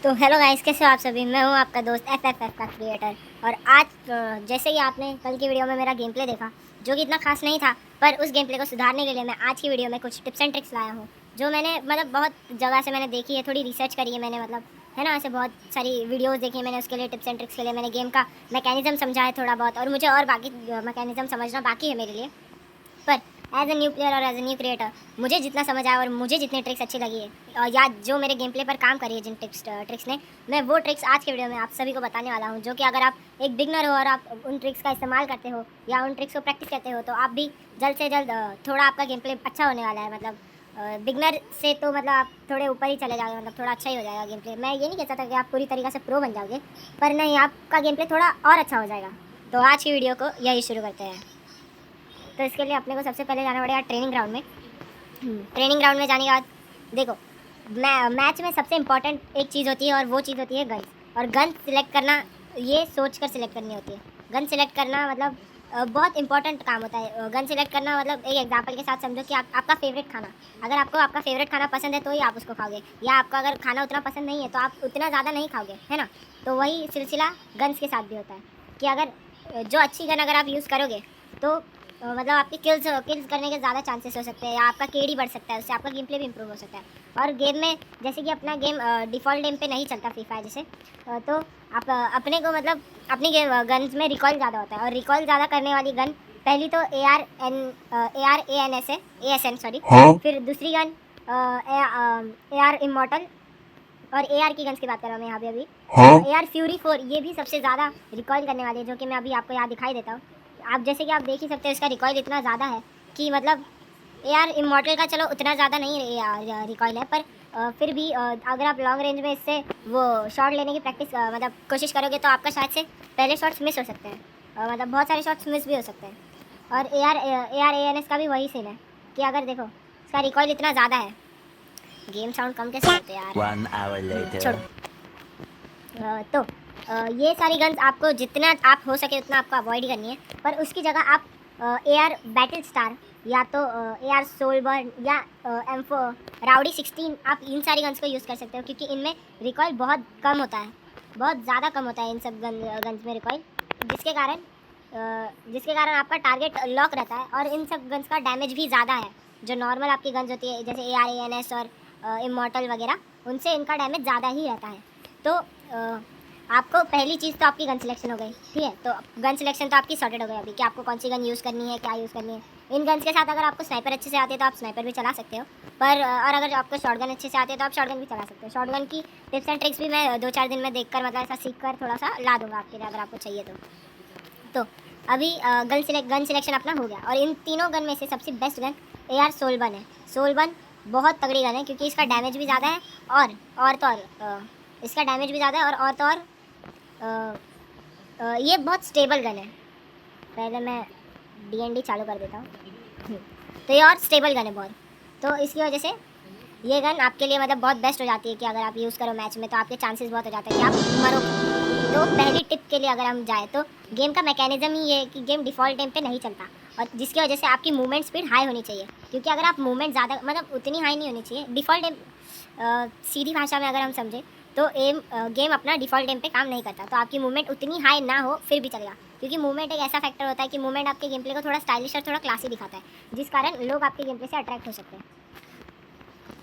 तो hello guys, कैसे हो आप सभी। मैं हूं आपका दोस्त एफ का क्रिएटर। और आज जैसे ही आपने कल की वीडियो में मेरा गेम प्ले देखा जो कि इतना खास नहीं था, पर उस गेम प्ले को सुधारने के लिए मैं आज की वीडियो में कुछ टिप्स एंड ट्रिक्स लाया हूं जो मैंने बहुत जगह से मैंने देखी है, थोड़ी रिसर्च करी है मैंने, है ना। ऐसे बहुत सारी वीडियोस देखी है मैंने, उसके लिए टिप्स एंड ट्रिक्स के लिए मैंने गेम का मैकेनिज्म समझा है थोड़ा बहुत, और मुझे और बाकी मैकेनिज्म समझना बाकी है मेरे लिए। पर एज ए न्यू प्लेयर और एज ए न्यू क्रिएटर मुझे जितना समझ आया और मुझे जितनी ट्रिक्स अच्छी लगी है या जो मेरे गेम प्ले पर काम करी है जिन ट्रिक्स ने, मैं वो ट्रिक्स आज के वीडियो में आप सभी को बताने वाला हूँ। जो कि अगर आप एक बिगनर हो और आप उन ट्रिक्स का इस्तेमाल करते हो या उन ट्रिक्स को प्रैक्टिस करते हो तो आप भी जल्द से जल्द थोड़ा आपका गेम प्ले अच्छा होने वाला है। बिगनर से तो आप थोड़े ऊपर ही चले जाओगे, थोड़ा अच्छा ही हो जाएगा गेम प्ले। मैं ये नहीं कहता था कि आप पूरी तरीके से प्रो बन जाओगे, पर नहीं, आपका गेम प्ले थोड़ा और अच्छा हो जाएगा। तो आज की वीडियो को यही शुरू करते हैं। तो इसके लिए अपने को सबसे पहले जाना पड़ेगा ट्रेनिंग ग्राउंड में। ट्रेनिंग ग्राउंड में जाने के बाद देखो, मैच में सबसे इम्पॉर्टेंट एक चीज़ होती है और वो चीज़ होती है गन। और गन सिलेक्ट करना ये सोच कर सिलेक्ट करनी होती है। गन सिलेक्ट करना बहुत इंपॉर्टेंट काम होता है। गन सिलेक्ट करना एक एग्जांपल के साथ समझो कि आपका फेवरेट खाना, अगर आपको आपका फेवरेट खाना पसंद है तो ही आप उसको खाओगे, या आपका अगर खाना उतना पसंद नहीं है तो आप उतना ज़्यादा नहीं खाओगे, है ना। तो वही सिलसिला गन्स के साथ भी होता है कि अगर जो अच्छी गन अगर आप यूज़ करोगे तो आपकी किल्स करने के ज़्यादा चांसेस हो सकते हैं, या आपका केडी बढ़ सकता है, उससे आपका गेम प्ले भी इंप्रूव हो सकता है। और गेम में जैसे कि अपना गेम डिफ़ॉल्ट गेम पे नहीं चलता फ्री फायर जैसे, तो आप अपने को अपनी गेम गन्स में रिकॉइल ज़्यादा होता है। और रिकॉइल ज़्यादा करने वाली गन पहली तो AR-ANS है, ASN सॉरी। हाँ। फिर दूसरी गन AR इमॉर्टल। और AR की गन्स की बात कर रहा हूँ मैं यहाँ पे अभी। हाँ। AR फ्यूरी 4 ये भी सबसे ज़्यादा रिकॉइल करने वाली है, जो कि मैं अभी आपको यहाँ दिखाई देता हूँ। आप जैसे कि आप देख ही सकते हैं इसका रिकॉइल इतना ज़्यादा है कि AR इमॉर्टल का चलो उतना ज़्यादा नहीं रिकॉइल है, पर फिर भी अगर आप लॉन्ग रेंज में इससे वो शॉट लेने की प्रैक्टिस कोशिश करोगे तो आपका शायद से पहले शॉट्स मिस हो सकते हैं, बहुत सारे शॉट्स मिस भी हो सकते हैं। और AR-ANS का भी वही सीन है कि अगर देखो इसका रिकॉइल इतना ज़्यादा है। गेम साउंड कम कैसे करते हैं यार। 1 hour later. छोड़ो। तो ये सारी गन्स आपको जितना आप हो सके उतना आपको अवॉइड करनी है, पर उसकी जगह आप AR बैटल स्टार या तो AR सोलबर्न या M4 राउडी 16, आप इन सारी गन्स को यूज़ कर सकते हो, क्योंकि इनमें रिकॉइल बहुत कम होता है, बहुत ज़्यादा कम होता है इन सब गन्स में रिकॉइल, जिसके कारण आपका टारगेट लॉक रहता है। और इन सब गन्स का डैमेज भी ज़्यादा है, जो नॉर्मल आपकी गन्स होती है जैसे AR-ANS और इमॉर्टल वगैरह, उनसे इनका डैमेज ज़्यादा ही रहता है। तो आपको पहली चीज़ तो आपकी गन सिलेक्शन हो गई, ठीक है। तो गन सिलेक्शन तो आपकी सॉर्टेड हो गई अभी कि आपको कौन सी गन यूज़ करनी है, क्या यूज़ करनी है। इन गन्स के साथ अगर आपको स्नाइपर अच्छे से आते हैं तो आप स्नाइपर भी चला सकते हो, पर और अगर आपको शॉटगन अच्छे से आते हैं तो आप शॉटगन भी चला सकते हो। शॉटगन की टिप्स एंड ट्रिक्स भी मैं 2-4 दिन में देखकर ऐसा सीख कर थोड़ा सा ला दूँगा आपके लिए, अगर आपको चाहिए तो अभी गन सिलेक्शन अपना हो गया। और इन तीनों गन में से सबसे बेस्ट गन AR सोलबन है। सोलबन बहुत तगड़ी गन है क्योंकि इसका डैमेज भी ज़्यादा है, और तो और इसका डैमेज भी ज़्यादा है, और तो और ये बहुत स्टेबल गन है। पहले मैं DND चालू कर देता हूँ। तो ये और स्टेबल गन है बहुत, तो इसकी वजह से ये गन आपके लिए बहुत बेस्ट हो जाती है कि अगर आप यूज़ करो मैच में तो आपके चांसेस बहुत हो जाते हैं कि आप मरो। तो पहली टिप के लिए अगर हम जाए तो गेम का मैकेनिज्म ही ये है कि गेम डिफ़ॉल्ट टाइम पे नहीं चलता, और जिसकी वजह से आपकी मूवमेंट स्पीड हाई होनी चाहिए। क्योंकि अगर आप मूवमेंट ज़्यादा उतनी हाई नहीं होनी चाहिए डिफ़ॉल्ट टाइम, सीधी भाषा में अगर हम समझें तो गेम अपना डिफ़ॉल्ट टाइम पे काम नहीं करता। तो आपकी मूवमेंट उतनी हाई ना हो फिर भी चलेगा, क्योंकि मूवमेंट एक ऐसा फैक्टर होता है कि मूवमेंट आपके गेम प्ले को थोड़ा स्टाइलिश और थोड़ा क्लासी दिखाता है, जिस कारण लोग आपके गेम प्ले से अट्रैक्ट हो सकते हैं।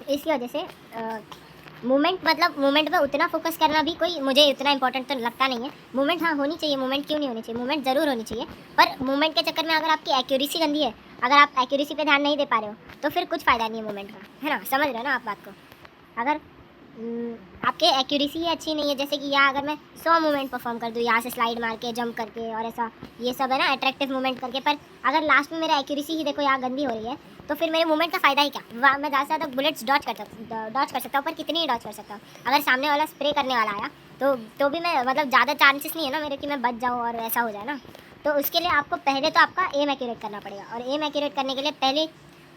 इसकी वजह से मूवमेंट पे उतना फोकस करना भी कोई मुझे इतना इंपॉर्टेंट तो लगता नहीं है। मूवमेंट हाँ होनी चाहिए, मूवमेंट क्यों नहीं होनी चाहिए, मूवमेंट ज़रूर होनी चाहिए, पर मूवमेंट के चक्कर में अगर आपकी एक्यूरेसी गंदी है, अगर आप एक्यूरेसी पे ध्यान नहीं दे पा रहे हो तो फिर कुछ फ़ायदा नहीं है मूवमेंट का, है ना। समझ रहे हो ना आप बात को। अगर आपके एक्यूरेसी ही अच्छी नहीं है, जैसे कि यहाँ अगर मैं 100 मूवमेंट परफॉर्म कर दूँ, यहाँ से स्लाइड मार के जंप करके और ऐसा ये सब है ना अट्रैक्टिव मूवमेंट करके, पर अगर लास्ट में मेरा एक्यूरेसी ही देखो यहाँ गंदी हो रही है तो फिर मेरे मूवमेंट का फ़ायदा ही क्या। मैं ज़्यादा से ज़्यादा बुलेट्स डॉच कर सकता हूँ, पर कितनी ही डॉच कर सकता हूँ। अगर सामने वाला स्प्रे करने वाला आया तो भी मैं ज़्यादा चांसेस नहीं है ना मेरे कि मैं बच जाऊँ और ऐसा हो जाए ना। तो उसके लिए आपको पहले तो आपका एम एक्यूरेट करना पड़ेगा, और एम एक्यूरेट करने के लिए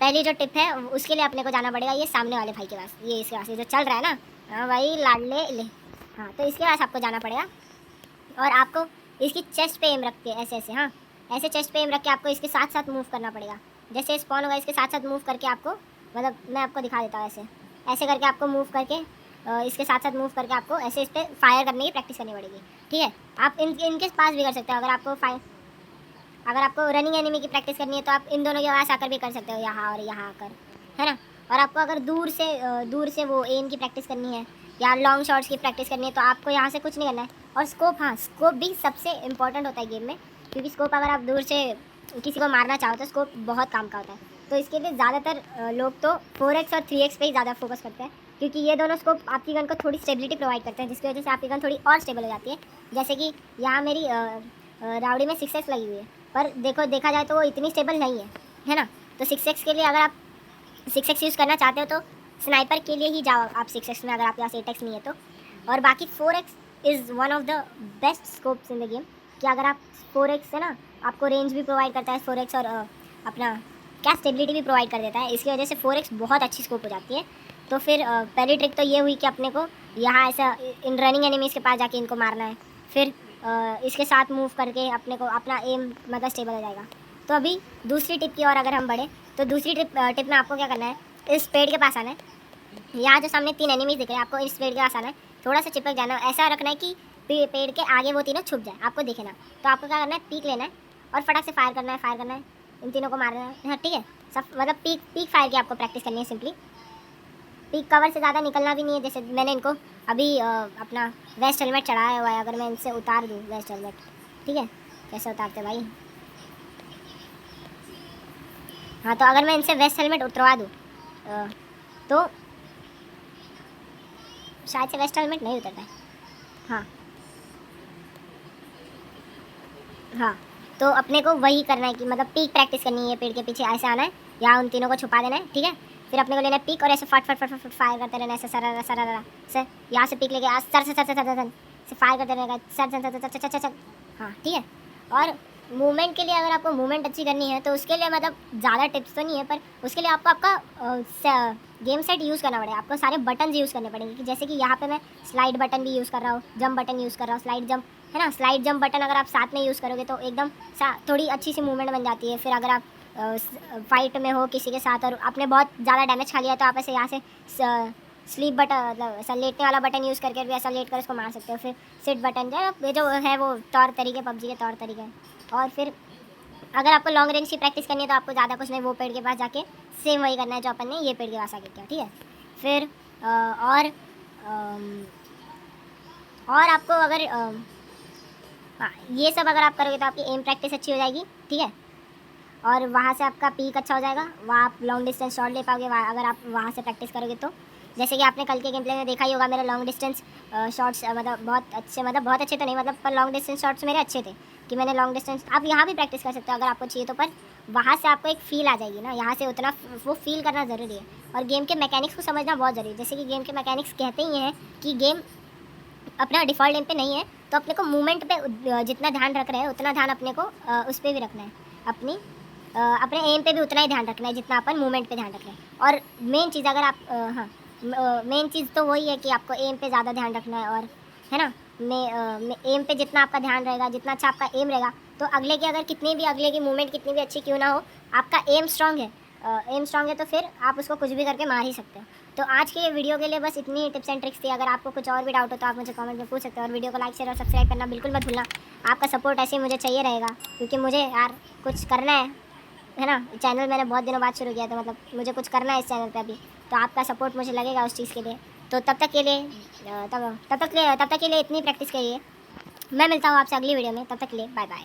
पहली जो टिप है उसके लिए अपने को जाना पड़ेगा ये सामने वाले भाई के पास, ये इसके पास, ये जो चल रहा है ना, हाँ भाई लाडले ले, हाँ तो इसके पास आपको जाना पड़ेगा। और आपको इसकी चेस्ट पे एम रख के ऐसे, हाँ ऐसे चेस्ट पे एम रख के आपको इसके साथ साथ मूव करना पड़ेगा। जैसे स्पॉन होगा इसके साथ साथ मूव करके आपको मैं आपको दिखा देता हूँ, ऐसे करके आपको मूव करके इसके साथ साथ मूव करके आपको ऐसे इस पर फायर करने की प्रैक्टिस करनी पड़ेगी। ठीक है, आप इनके पास भी कर सकते हो। अगर आपको रनिंग एनिमी की प्रैक्टिस करनी है तो आप इन दोनों के पास आकर भी कर सकते हो, यहाँ और यहाँ आकर, है ना। और आपको अगर दूर से वो एम की प्रैक्टिस करनी है या लॉन्ग शॉट्स की प्रैक्टिस करनी है तो आपको यहाँ से कुछ नहीं करना है। और स्कोप, हाँ स्कोप भी सबसे इंपॉर्टेंट होता है गेम में, क्योंकि स्कोप अगर आप दूर से किसी को मारना चाहो तो स्कोप बहुत काम का होता है। तो इसके लिए ज़्यादातर लोग तो 4x और 3x पे ही ज़्यादा फोकस करते हैं, क्योंकि ये दोनों स्कोप आपकी गन को थोड़ी स्टेबिलिटी प्रोवाइड करते हैं, जिसकी वजह से आपकी गन थोड़ी और स्टेबल हो जाती है। जैसे कि यहाँ मेरी राउडी में 6x लगी हुई है, पर देखा जाए तो वो इतनी स्टेबल नहीं है ना। तो 6x के लिए अगर आप 6x यूज़ करना चाहते हो तो स्नाइपर के लिए ही जाओ आप 6x में, अगर आपके पास 8x नहीं है तो। और बाकी 4x is one of the best scopes in the game, कि अगर आप 4x से ना आपको रेंज भी प्रोवाइड करता है 4x, और अपना क्या स्टेबिलिटी भी प्रोवाइड कर देता है। इसकी वजह से 4x बहुत अच्छी स्कोप हो जाती है। तो फिर पहली ट्रिक तो ये हुई कि अपने को यहाँ ऐसा इन रनिंग एनिमीज़ के पास जाके इनको मारना है, फिर इसके साथ मूव करके अपने को अपना एम मतलब स्टेबल हो जाएगा। तो अभी दूसरी टिप की ओर अगर हम बढ़े तो दूसरी टिप में आपको क्या करना है, इस पेड़ के पास आना है। यहाँ जो सामने 3 एनिमीज दिख रहे हैं, आपको इस पेड़ के पास आना है, थोड़ा सा चिपक जाना है, ऐसा रखना है कि पेड़ के आगे वो तीनों छुप जाए, आपको दिखे ना। तो आपको क्या करना है, पीक लेना है और फटाक से फायर करना है, इन तीनों को मारना है। हाँ ठीक है, सब मतलब पीक फायर की आपको प्रैक्टिस करनी है सिंपली। पीक कवर से ज़्यादा निकलना भी नहीं है। जैसे मैंने इनको अभी अपना वेस्ट हेलमेट चढ़ाया हुआ है, अगर मैं इनसे उतार दूँ वेस्ट हेलमेट, ठीक है, कैसे उतारते भाई, हाँ तो अगर मैं इनसे वेस्ट हेलमेट उतरवा दूँ तो शायद से वेस्ट हेलमेट नहीं उतरता है। हाँ, तो अपने को वही करना है कि मतलब पीक प्रैक्टिस करनी है, पेड़ के पीछे ऐसे आना है या उन तीनों को छुपा देना है। ठीक है, फिर अपने को लेना है पीक और ऐसे फट फायर करते रहना है, ऐसे सर यहाँ से पीक लेके सर से फायर करते रहना सर। हाँ ठीक है। और मूवमेंट के लिए अगर आपको मूवमेंट अच्छी करनी है तो उसके लिए मतलब ज़्यादा टिप्स तो नहीं है, पर उसके लिए आपको आपका गेम सेट यूज़ करना पड़ेगा। आपको सारे बटन यूज़ करने पड़ेंगे, कि जैसे कि यहाँ पे मैं स्लाइड बटन भी यूज़ कर रहा हूँ, जंप बटन यूज़ कर रहा हूँ, स्लाइड जंप है ना। स्लाइड जंप बटन अगर आप साथ में यूज़ करोगे तो एकदम थोड़ी अच्छी सी मूवमेंट बन जाती है। फिर अगर आप फाइट में हो किसी के साथ और आपने बहुत ज़्यादा डैमेज खा लिया तो आप ऐसे यहाँ से स्लीप बटन मतलब ऐसा लेटने वाला बटन यूज़ करके भी ऐसा लेट कर उसको मार सकते हो। फिर सिट बटन जो है वो तौर तरीके, पबजी के तौर तरीके। और फिर अगर आपको लॉन्ग रेंज की प्रैक्टिस करनी है तो आपको ज़्यादा कुछ नहीं, वो पेड़ के पास जाके सेम वही करना है जो अपन ने ये पेड़ के पास आके किया। ठीक है, फिर और आपको अगर हाँ ये सब अगर आप करोगे तो आपकी एम प्रैक्टिस अच्छी हो जाएगी। ठीक है, और वहाँ से आपका पीक अच्छा हो जाएगा, वहाँ आप लॉन्ग डिस्टेंस शॉट ले पाओगे अगर आप वहाँ से प्रैक्टिस करोगे तो। जैसे कि आपने कल के गेम प्ले में देखा ही होगा, मेरे लॉन्ग डिस्टेंस शॉट्स मतलब बहुत अच्छे तो नहीं, मतलब पर लॉन्ग डिस्टेंस शॉट्स मेरे अच्छे थे, कि मैंने लॉन्ग डिस्टेंस, आप यहाँ भी प्रैक्टिस कर सकते हो अगर आपको चाहिए तो, पर वहाँ से आपको एक फ़ील आ जाएगी ना, यहाँ से उतना वो फील करना ज़रूरी है। और गेम के मैकेनिक्स को समझना बहुत ज़रूरी है। जैसे कि गेम के मैकेनिक्स कहते ही हैं कि गेम अपना डिफ़ॉल्ट एम पे नहीं है, तो अपने को मूवमेंट पे जितना ध्यान रख रहे हैं उतना ध्यान अपने को उस पर भी रखना है, अपने एम पे भी उतना ही ध्यान रखना है जितना अपन मूवमेंट पे ध्यान रख रहे हैं। और मेन चीज़ अगर आप हाँ मेन चीज़ तो वही है कि आपको एम पे ज़्यादा ध्यान रखना है, और है ना, एम पे जितना आपका ध्यान रहेगा, जितना अच्छा आपका एम रहेगा, तो अगले की मूवमेंट कितनी भी अच्छी क्यों ना हो, आपका एम स्ट्रांग है तो फिर आप उसको कुछ भी करके मार ही सकते हो। तो आज के वीडियो के लिए बस इतनी टिप्स एंड ट्रिक्स थी। अगर आपको कुछ और भी डाउट हो तो आप मुझे कमेंट में पूछ सकते हो, और वीडियो को लाइक शेयर और सब्सक्राइब करना बिल्कुल मत भूलना। आपका सपोर्ट ऐसे ही मुझे चाहिए रहेगा, क्योंकि मुझे यार कुछ करना है ना। चैनल मैंने बहुत दिनों बाद शुरू किया, तो मतलब मुझे कुछ करना है इस चैनल पे अभी, तो आपका सपोर्ट मुझे लगेगा उस चीज़ के लिए। तो तब तक के लिए इतनी प्रैक्टिस करिए। मैं मिलता हूँ आपसे अगली वीडियो में, तब तक के लिए बाय बाय।